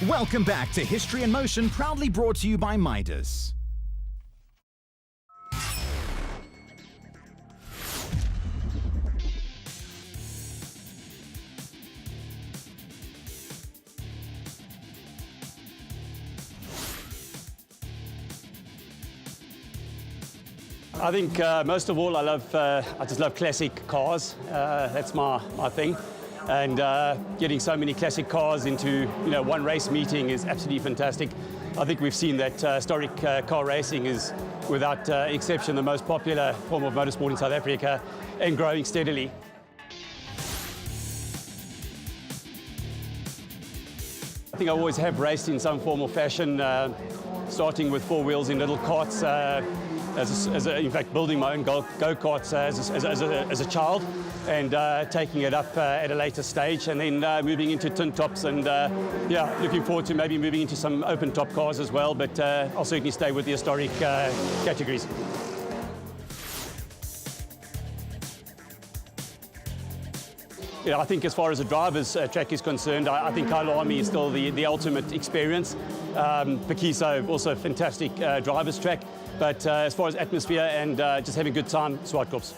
Welcome back to History in Motion, proudly brought to you by Midas. I think most of all, I just love classic cars. That's my thing. And getting so many classic cars into one race meeting is absolutely fantastic. I think we've seen that historic car racing is, without exception, the most popular form of motorsport in South Africa and growing steadily. I think I always have raced in some form or fashion, starting with four wheels in little carts, in fact, building my own go-karts as a child, and taking it up at a later stage, and then moving into tin tops, and looking forward to maybe moving into some open top cars as well, but I'll certainly stay with the historic categories. I think as far as a driver's track is concerned, I think Kyalami is still the ultimate experience. Pekiso, also a fantastic driver's track. But as far as atmosphere and just having a good time, Swartkops.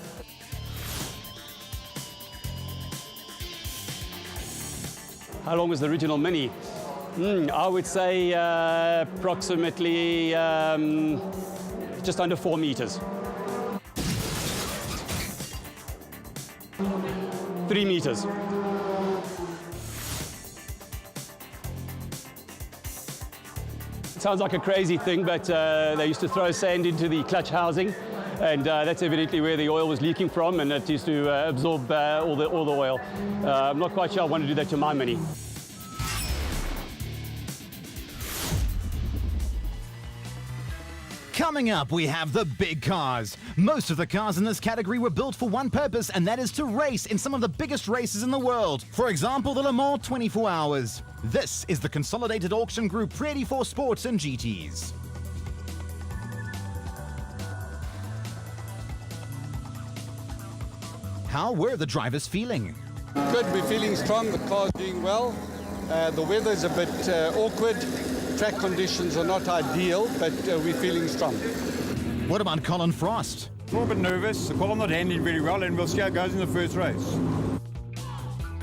How long was the original Mini? I would say approximately just under 4 meters. 3 meters. It sounds like a crazy thing, but they used to throw sand into the clutch housing, and that's evidently where the oil was leaking from, and it used to absorb all the oil. I'm not quite sure I want to do that to my Mini. Coming up, we have the big cars. Most of the cars in this category were built for one purpose, and that is to race in some of the biggest races in the world. For example, the Le Mans 24 Hours. This is the consolidated auction group ready for sports and GTs. How were the drivers feeling? Good, we're feeling strong, the car's doing well. The weather's a bit awkward. Track conditions are not ideal, but we're feeling strong. What about Colin Frost? A little bit nervous. The car not handling very well, and we'll see how it goes in the first race.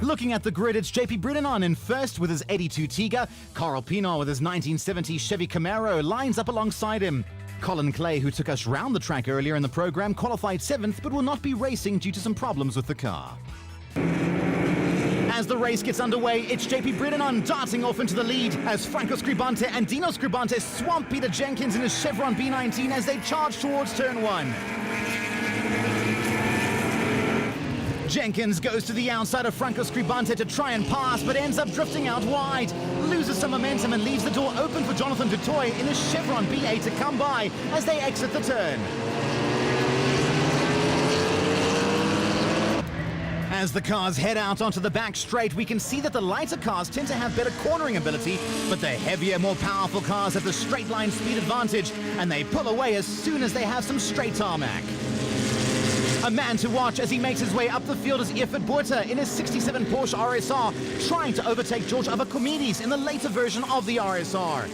Looking at the grid, it's JP Bridenon in first with his 82 Tiga. Carl Pienaar with his 1970 Chevy Camaro lines up alongside him. Colin Clay, who took us round the track earlier in the program, qualified 7th, but will not be racing due to some problems with the car. As the race gets underway, it's JP Bridenon darting off into the lead as Franco Scribante and Dino Scribante swamp Peter Jenkins in his Chevron B19 as they charge towards turn 1. Jenkins goes to the outside of Franco Scribante to try and pass, but ends up drifting out wide, loses some momentum and leaves the door open for Jonathan du Toit in his Chevron B8 to come by as they exit the turn. As the cars head out onto the back straight, we can see that the lighter cars tend to have better cornering ability, but the heavier, more powerful cars have the straight line speed advantage, and they pull away as soon as they have some straight tarmac. A man to watch as he makes his way up the field is Ifrit Botha in his 67 Porsche RSR, trying to overtake George Avakoumidis in the later version of the RSR.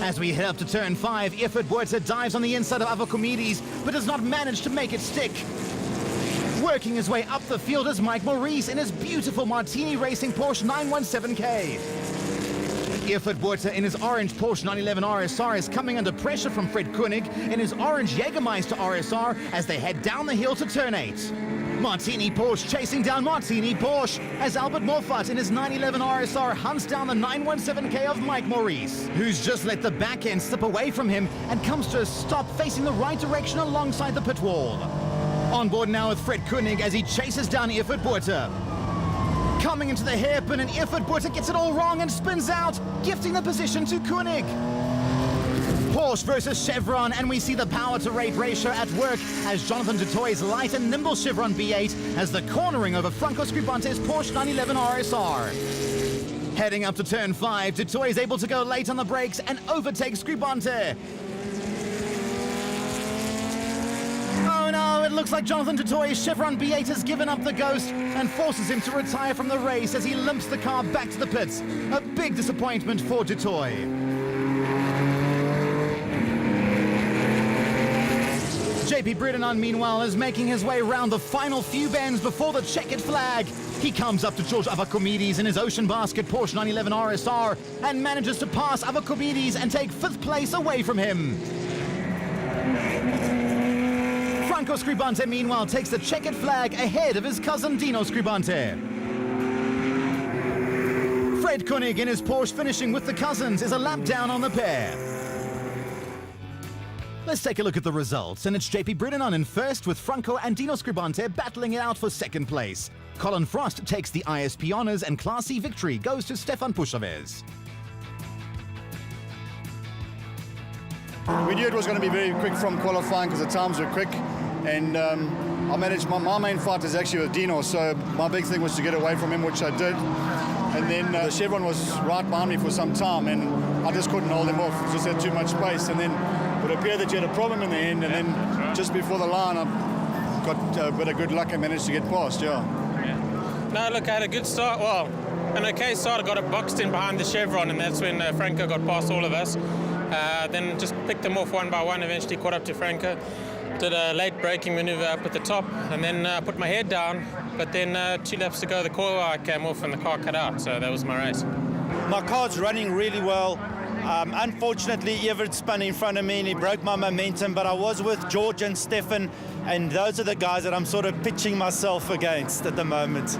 As we head up to turn 5, Ifrit Botha dives on the inside of Avakoumidis, but does not manage to make it stick. Working his way up the field is Mike Maurice in his beautiful Martini Racing Porsche 917K. Ifrit Botha in his orange Porsche 911 RSR is coming under pressure from Fred Koenig in his orange Jägermeister RSR as they head down the hill to turn 8. Martini Porsche chasing down Martini Porsche as Albert Moffat in his 911 RSR hunts down the 917K of Mike Maurice, who's just let the back end slip away from him and comes to a stop facing the right direction alongside the pit wall. On board now with Fred Koenig as he chases down Ifrit Botha. Coming into the hairpin, and Ifrit Botha gets it all wrong and spins out, gifting the position to Koenig. Porsche versus Chevron, and we see the power to rate ratio at work as Jonathan du Toit's light and nimble Chevron B8 has the cornering over Franco Scribante's Porsche 911 RSR. Heading up to turn 5, du Toit is able to go late on the brakes and overtakes Scribante. Oh no, it looks like Jonathan du Toit's Chevron B8 has given up the ghost and forces him to retire from the race as he limps the car back to the pits. A big disappointment for du Toit. JP Bridenon, meanwhile, is making his way round the final few bends before the checkered flag. He comes up to George Avakomides in his Ocean Basket Porsche 911 RSR and manages to pass Avakomides and take 5th place away from him. Franco Scribante, meanwhile, takes the checkered flag ahead of his cousin Dino Scribante. Fred Koenig in his Porsche finishing with the cousins is a lap down on the pair. Let's take a look at the results, and it's JP Bridenon in first with Franco and Dino Scribante battling it out for second place. Colin Frost takes the ISP honours and Class C victory goes to Stefan Pushaves. We knew it was going to be very quick from qualifying because the times were quick, and I managed, my main fight is actually with Dino, so my big thing was to get away from him, which I did. And then the Chevron was right behind me for some time, and I just couldn't hold him off. Just had too much space, and then it appeared that you had a problem in the end, and then just before the line, I got a bit of good luck and managed to get past, yeah. No, look, I had a good start. Well, an okay start. I got it boxed in behind the Chevron, and that's when Franco got past all of us. Then just picked them off one by one, eventually caught up to Franco. Did a late braking maneuver up at the top, and then put my head down. But then 2 laps to go, the coil wire came off and the car cut out, so that was my race. My car's running really well. Unfortunately, Everett spun in front of me and he broke my momentum, but I was with George and Stefan, and those are the guys that I'm sort of pitching myself against at the moment.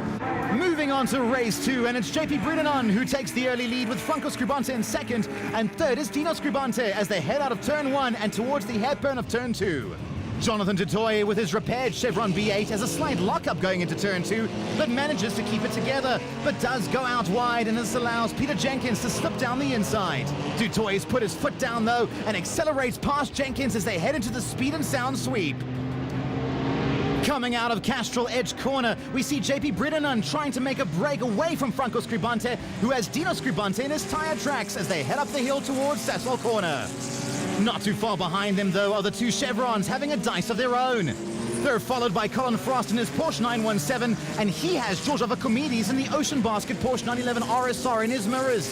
Moving on to race 2, and it's JP Bridenon who takes the early lead with Franco Scribante in second, and third is Dino Scribante as they head out of turn 1 and towards the hairpin of turn 2. Jonathan du Toit with his repaired Chevron B8 has a slight lockup going into turn 2, but manages to keep it together, but does go out wide, and this allows Peter Jenkins to slip down the inside. Du Toit's put his foot down though and accelerates past Jenkins as they head into the speed and sound sweep. Coming out of Castrol Edge Corner, we see JP Bridenon trying to make a break away from Franco Scribante, who has Dino Scribante in his tyre tracks as they head up the hill towards Sasol Corner. Not too far behind them, though, are the 2 Chevrons having a dice of their own. They're followed by Colin Frost in his Porsche 917, and he has George Avakomides in the Ocean Basket Porsche 911 RSR in his mirrors.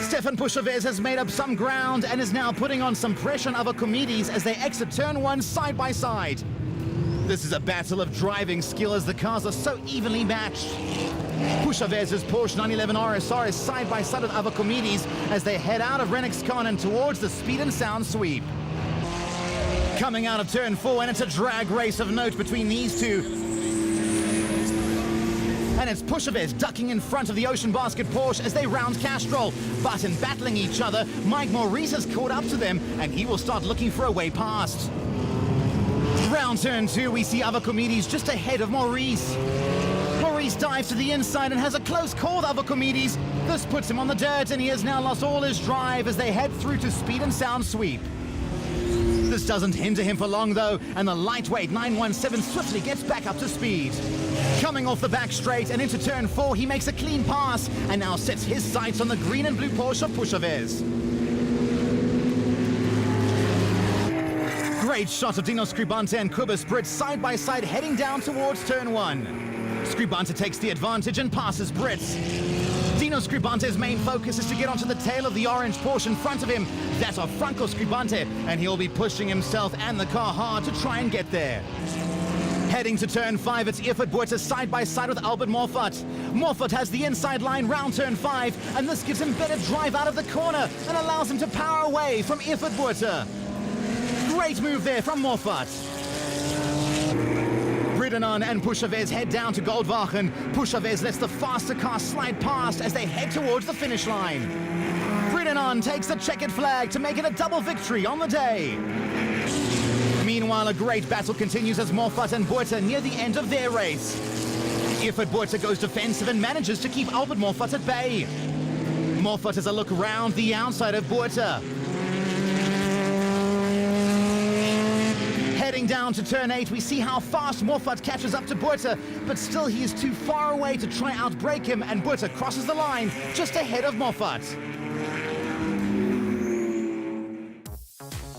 Stefan Pushaves has made up some ground and is now putting on some pressure on Avakomides as they exit turn 1 side by side. This is a battle of driving skill as the cars are so evenly matched. Pushaves' Porsche 911 RSR is side by side with Avakomides as they head out of Renix-Con and towards the speed and sound sweep. Coming out of turn 4, and it's a drag race of note between these two. And it's Pushaves ducking in front of the Ocean Basket Porsche as they round Castrol. But in battling each other, Mike Maurice has caught up to them and he will start looking for a way past. Round turn 2, we see Avakomides just ahead of Maurice. Maurice dives to the inside and has a close call with Avakomides. This puts him on the dirt and he has now lost all his drive as they head through to speed and sound sweep. This doesn't hinder him for long though, and the lightweight 917 swiftly gets back up to speed. Coming off the back straight and into turn 4, he makes a clean pass and now sets his sights on the green and blue Porsche of Pushaves. Great shot of Dino Scribante and Kubis Brits side by side heading down towards turn 1. Scribante takes the advantage and passes Brits. Dino Scribante's main focus is to get onto the tail of the orange Porsche in front of him. That's of Franco Scribante, and he'll be pushing himself and the car hard to try and get there. Heading to turn 5, it's Ifrit Buerta side by side with Albert Morfut. Morfut has the inside line round turn 5, and this gives him better drive out of the corner and allows him to power away from Ifrit Buerta. Great move there from Morfut. Bridenon and Pushaves head down to Goldwagen. Pushaves lets the faster car slide past as they head towards the finish line. Bridenon takes the checkered flag to make it a double victory on the day. Meanwhile, a great battle continues as Morfut and Buerta near the end of their race. Ifrit Buerta goes defensive and manages to keep Albert Morfut at bay. Morfut has a look round the outside of Buerta. Heading down to turn 8, we see how fast Morfut catches up to Buerta, but still he is too far away to try outbrake him, and Buerta crosses the line just ahead of Morfut.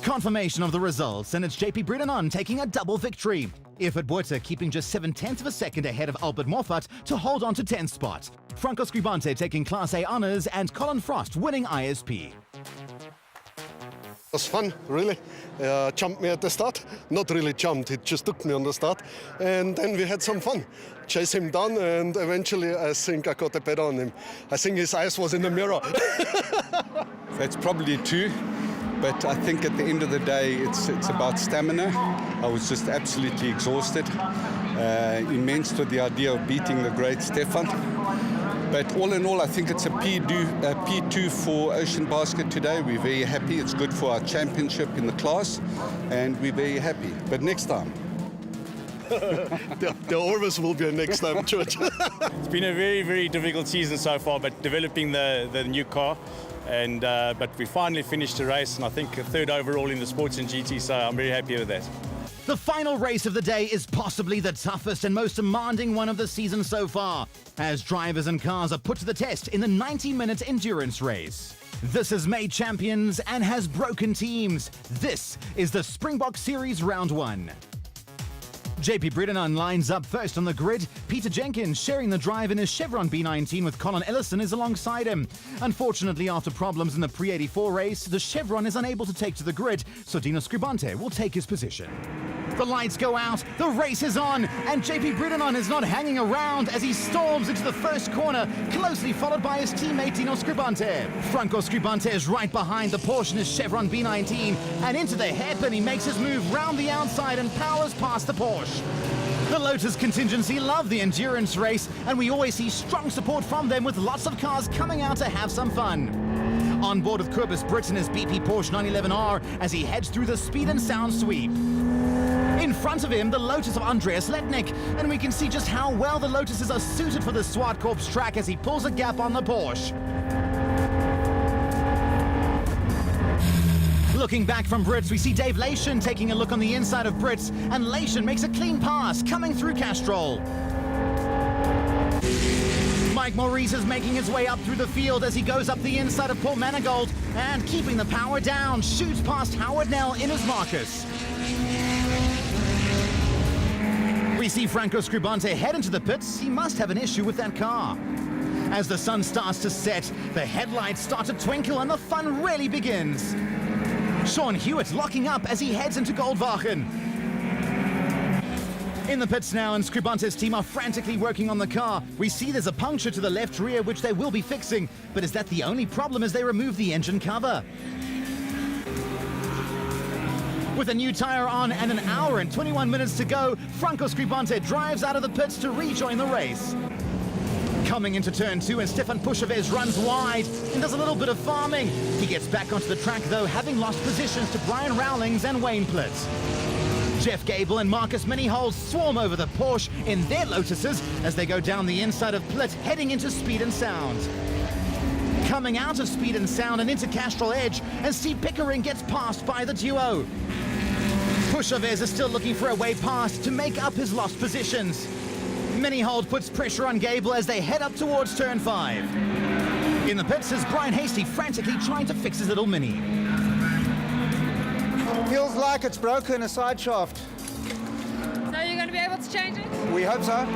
Confirmation of the results, and it's EP12 taking a double victory. EP12 keeping just 0.7 of a second ahead of Albert Moffat to hold on to 10th spot. Franco Scribante taking Class A honours and Colin Frost winning ISP. It was fun, really. Jumped me at the start. Not really jumped, it just took me on the start. And then we had some fun. Chase him down, and eventually I think I got a better on him. I think his eyes was in the mirror. That's probably 2. But I think at the end of the day, it's about stamina. I was just absolutely exhausted. Immense with the idea of beating the great Stefan. But all in all, I think it's a P2 for Ocean Basket today. We're very happy. It's good for our championship in the class, and we're very happy. But next time. There always will be a next time, George. It's been a very, very difficult season so far, but developing the new car. And but we finally finished the race, and I think 3rd overall in the sports and GT, so I'm very happy with that. The final race of the day is possibly the toughest and most demanding one of the season so far, as drivers and cars are put to the test in the 90-minute endurance race. This has made champions and has broken teams. This is the Springbok Series Round 1. EP12 lines up first on the grid. Peter Jenkins sharing the drive in his Chevron B19 with Colin Ellison is alongside him. Unfortunately, after problems in the pre-84 race, the Chevron is unable to take to the grid, so Dino Scribante will take his position. The lights go out, the race is on, and EP12 is not hanging around as he storms into the first corner, closely followed by his teammate Dino Scribante. Franco Scribante is right behind the Porsche in his Chevron B19, and into the hairpin he makes his move round the outside and powers past the Porsche. The Lotus contingency love the endurance race, and we always see strong support from them with lots of cars coming out to have some fun. On board with Kobus Brits in his BP Porsche 911R as he heads through the speed and sound sweep. In front of him, the Lotus of Andreas Letnik, and we can see just how well the Lotuses are suited for the Swartkorps track as he pulls a gap on the Porsche. Looking back from Brits, we see Dave Lation taking a look on the inside of Brits, and Lation makes a clean pass coming through Castrol. Mike Maurice is making his way up through the field as he goes up the inside of Paul Manigault, and keeping the power down, shoots past Howard Nell in his Marcus. We see Franco Scribante head into the pits. He must have an issue with that car. As the sun starts to set, the headlights start to twinkle and the fun really begins. Sean Hewitt locking up as he heads into Goldwagen. In the pits now, and Scribante's team are frantically working on the car. We see there's a puncture to the left rear, which they will be fixing. But is that the only problem as they remove the engine cover? With a new tyre on and an hour and 21 minutes to go, Franco Scribante drives out of the pits to rejoin the race. Coming into turn 2, and Stefan Pushaves runs wide and does a little bit of farming. He gets back onto the track though, having lost positions to Brian Rowlings and Wayne Plitt. Jeff Gable and Marcus Minihold swarm over the Porsche in their Lotuses as they go down the inside of Plitt, heading into Speed and Sound. Coming out of Speed and Sound and into Castrol Edge, and Steve Pickering gets passed by the duo. Pushaves is still looking for a way past to make up his lost positions. Minihold puts pressure on Gable as they head up towards turn 5. In the pits is Brian Hasty frantically trying to fix his little Mini. Feels like it's broken a side shaft. So you're going to be able to change it? We hope so.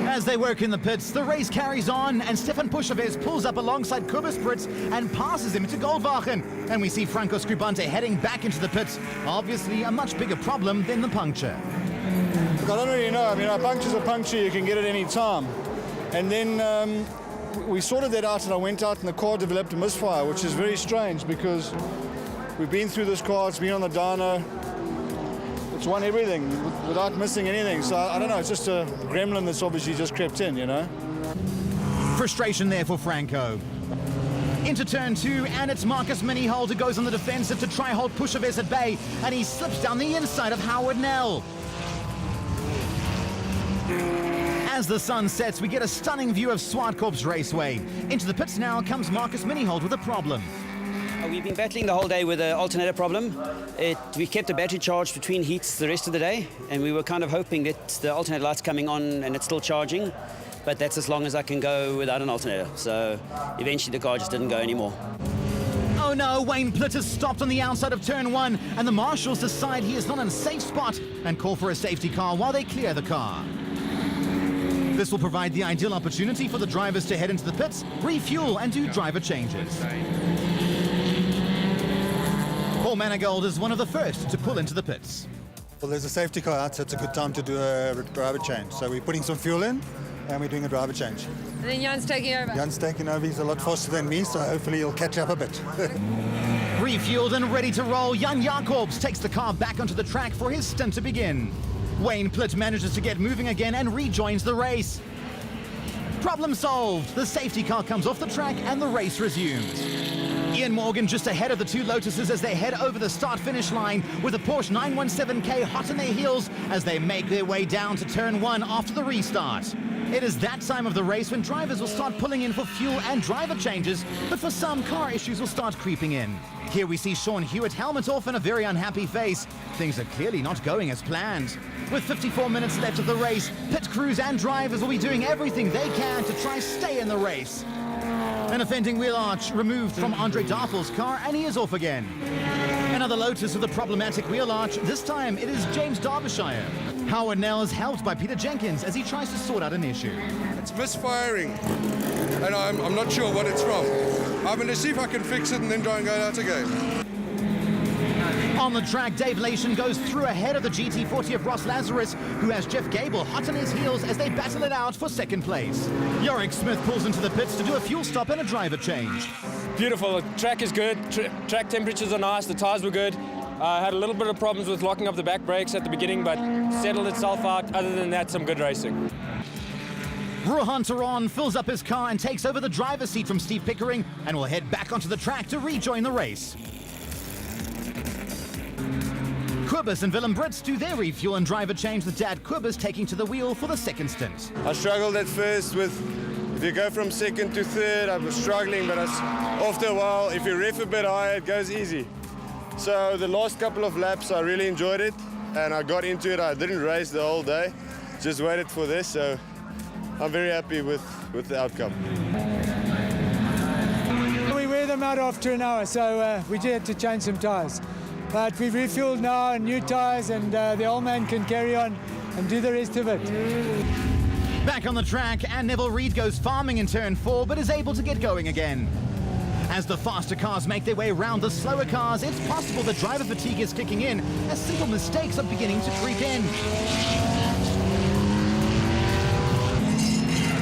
As they work in the pits, the race carries on, and Stefan Pushaves pulls up alongside Kobus Brits and passes him into Goldwagen. And we see Franco Scribante heading back into the pits. Obviously a much bigger problem than the puncture. Look, I don't really know. I mean, a puncture's a puncture, you can get it any time. And then we sorted that out, and I went out and the car developed a misfire, which is very strange because we've been through this car, it's been on the dyno, it's won everything without missing anything. So I don't know, it's just a gremlin that's obviously just crept in, you know. Frustration there for Franco. Into turn 2, and it's Marcus Minihold who goes on the defensive to try hold Pushaves at bay, and he slips down the inside of Howard Nell. As the sun sets, we get a stunning view of Swartkorps Raceway. Into the pits now comes Marcus Minihold with a problem. We've been battling the whole day with an alternator problem. We kept the battery charged between heats the rest of the day, and we were kind of hoping that the alternator light's coming on and it's still charging, but that's as long as I can go without an alternator. So eventually the car just didn't go anymore. Oh no, Wayne Plitt is stopped on the outside of turn 1, and the marshals decide he is not in a safe spot and call for a safety car while they clear the car. This will provide the ideal opportunity for the drivers to head into the pits, refuel and do driver changes. Paul Manigauld is one of the first to pull into the pits. Well, there's a safety car out, so it's a good time to do a driver change. So we're putting some fuel in and we're doing a driver change. And then Jan's taking over. Jan's taking over. He's a lot faster than me, so hopefully he'll catch up a bit. Refueled and ready to roll, Jan Jacobs takes the car back onto the track for his stint to begin. Wayne Plitt manages to get moving again and rejoins the race. Problem solved. The safety car comes off the track and the race resumes. Ian Morgan just ahead of the two Lotuses as they head over the start-finish line with a Porsche 917K hot on their heels as they make their way down to turn 1 after the restart. It is that time of the race when drivers will start pulling in for fuel and driver changes, but for some, car issues will start creeping in. Here we see Sean Hewitt helmet off and a very unhappy face. Things are clearly not going as planned. With 54 minutes left of the race, pit crews and drivers will be doing everything they can to try stay in the race. An offending wheel arch removed from Andre Darfel's car, and he is off again. Another Lotus with a problematic wheel arch. This time it is James Derbyshire. Howard Nell is helped by Peter Jenkins as he tries to sort out an issue. It's misfiring, and I'm not sure what it's from. I'm going to see if I can fix it and then try and go out again. On the track, Dave Lation goes through ahead of the GT40 of Ross Lazarus, who has Jeff Gable hot on his heels as they battle it out for second place. Yorick Smith pulls into the pits to do a fuel stop and a driver change. Beautiful. The track is good. Track temperatures are nice. The tyres were good. Had a little bit of problems with locking up the back brakes at the beginning, but settled itself out. Other than that, some good racing. Rohan Taran fills up his car and takes over the driver's seat from Steve Pickering and will head back onto the track to rejoin the race. Quibus and Willem Brits do their refuel and driver change, with Dad Quibus taking to the wheel for the second stint. I struggled at first with, if you go from second to third, I was struggling, but after a while, if you ref a bit higher, it goes easy. So the last couple of laps, I really enjoyed it, and I got into it. I didn't race the whole day, just waited for this, so I'm very happy with the outcome. We wear them out after an hour, so we did have to change some tyres. But we've refueled now and new tyres, and the old man can carry on and do the rest of it. Back on the track, and Neville Reid goes farming in turn 4, but is able to get going again. As the faster cars make their way around the slower cars, it's possible that driver fatigue is kicking in, as simple mistakes are beginning to creep in.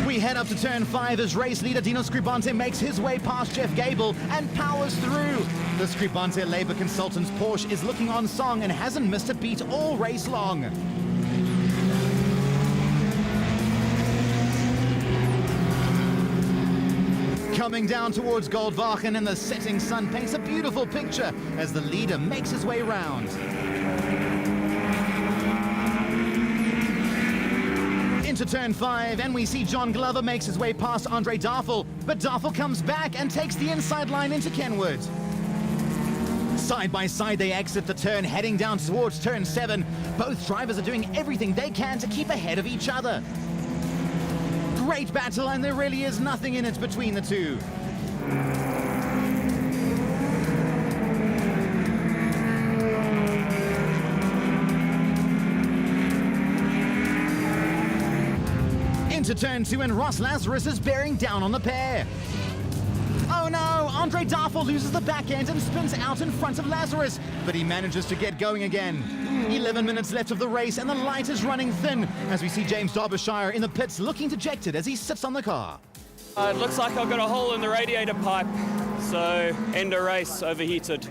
We head up to turn 5 as race leader Dino Scribante makes his way past Jeff Gable and powers through. The Scribante Labour Consultants Porsche is looking on song and hasn't missed a beat all race long. Coming down towards Goldwagen, and the setting sun paints a beautiful picture as the leader makes his way round. Into turn 5, and we see John Glover makes his way past Andre Darfel, but Darfel comes back and takes the inside line into Kenwood. Side by side they exit the turn, heading down towards turn 7. Both drivers are doing everything they can to keep ahead of each other. Great battle, and there really is nothing in it between the two. Into turn 2, and Ross Lazarus is bearing down on the pair. Oh no, Andre Darfel loses the back end and spins out in front of Lazarus, but he manages to get going again. 11 minutes left of the race, and the light is running thin as we see James Derbyshire in the pits looking dejected as he sits on the car. It looks like I've got a hole in the radiator pipe, so end of race, overheated.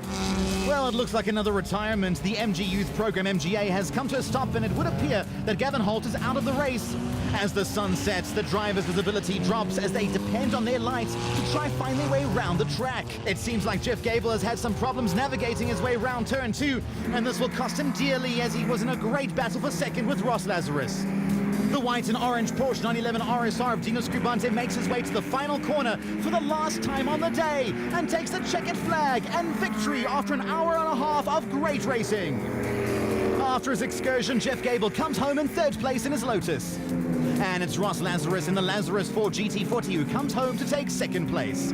Well, it looks like another retirement. The MG Youth Program MGA has come to a stop, and it would appear that Gavin Holt is out of the race. As the sun sets, the driver's visibility drops as they depend on their lights to try find their way around the track. It seems like Jeff Gable has had some problems navigating his way around turn 2, and this will cost him dearly as he was in a great battle for second with Ross Lazarus. The white and orange Porsche 911 RSR of Dino Scribante makes his way to the final corner for the last time on the day and takes the checkered flag and victory after an hour and a half of great racing. After his excursion, Jeff Gable comes home in 3rd place in his Lotus. And it's Ross Lazarus in the Lazarus 4 GT40 who comes home to take 2nd place.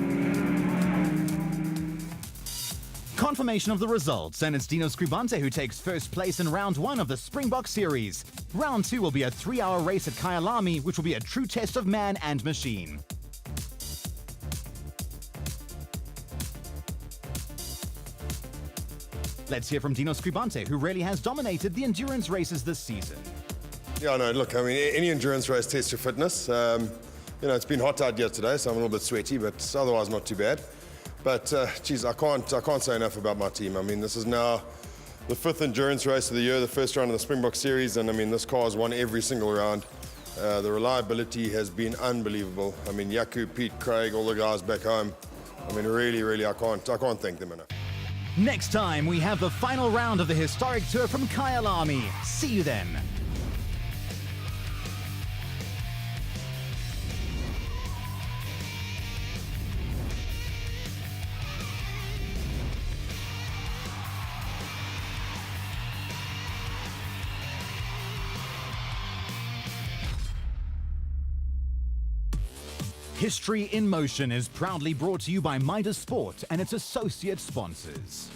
Confirmation of the results, and it's Dino Scribante who takes first place in round 1 of the Springbok Series. Round 2 will be a 3-hour race at Kyalami, which will be a true test of man and machine. Let's hear from Dino Scribante, who really has dominated the endurance races this season. Yeah, no, look, I mean, any endurance race tests your fitness. You know, it's been hot out here today, so I'm a little bit sweaty, but otherwise not too bad. But, geez, I can't say enough about my team. I mean, this is now the 5th endurance race of the year, the first round of the Springbok Series, and I mean, this car has won every single round. The reliability has been unbelievable. I mean, Yaku, Pete, Craig, all the guys back home. I mean, really, I can't thank them enough. Next time, we have the final round of the historic tour from Kyalami. See you then. History in Motion is proudly brought to you by Midas Sport and its associate sponsors.